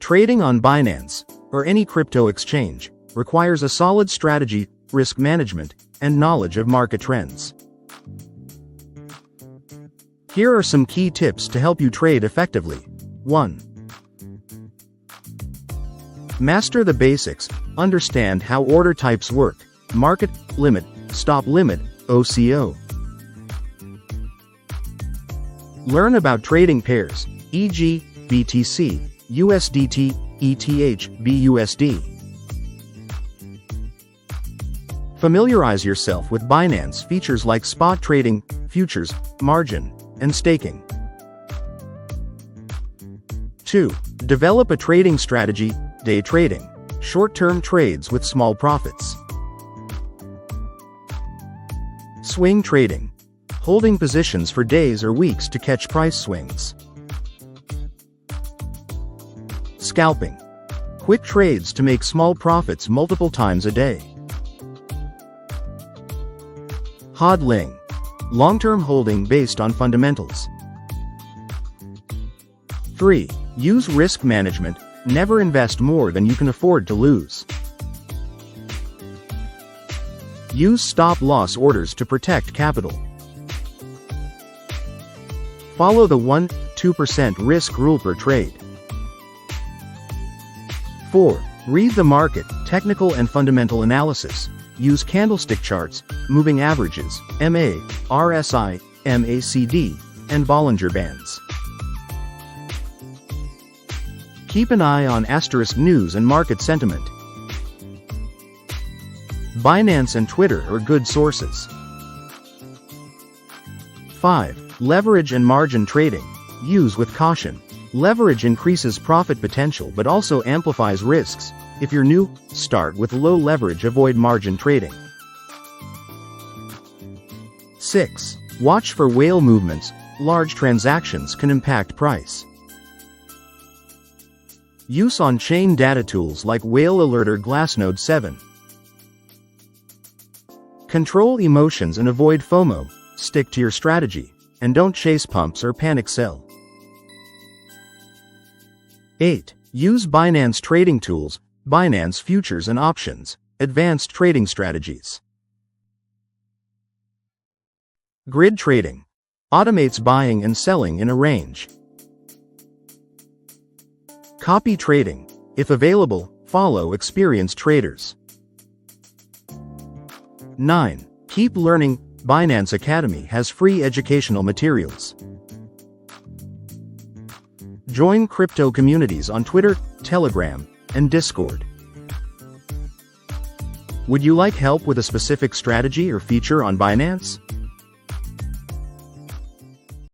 Trading on Binance, or any crypto exchange, requires a solid strategy, risk management, and knowledge of market trends. Here are some key tips to help you trade effectively. 1. Master the basics. Understand how order types work: market, limit, stop limit, OCO. Learn about trading pairs, e.g., BTC, USDT, ETH, BUSD. Familiarize yourself with Binance features like spot trading, futures, margin, and staking. 2. Develop a trading strategy: day trading, short-term trades with small profits. Swing trading, holding positions for days or weeks to catch price swings. Scalping, quick trades to make small profits multiple times a day. Hodling, long-term holding based on fundamentals. 3. Use risk management. Never invest more than you can afford to lose. Use stop-loss orders to protect capital. Follow the 1-2% risk rule per trade. 4. Read the market, technical and fundamental analysis. Use candlestick charts, moving averages, MA, RSI, MACD, and Bollinger Bands. Keep an eye on * news and market sentiment. Binance and Twitter are good sources. 5. Leverage and margin trading. Use with caution. Leverage increases profit potential but also amplifies risks. If you're new, start with low leverage. Avoid margin trading. 6. Watch for whale movements. Large transactions can impact price. Use on-chain data tools like Whale Alert or Glassnode 7. Control emotions and avoid FOMO. Stick to your strategy, and don't chase pumps or panic sell. 8. Use Binance trading tools, Binance futures and options, advanced trading strategies. Grid trading automates buying and selling in a range. Copy trading. If available, follow experienced traders. 9. Keep learning. Binance Academy has free educational materials. Join crypto communities on Twitter, Telegram, and Discord. Would you like help with a specific strategy or feature on Binance?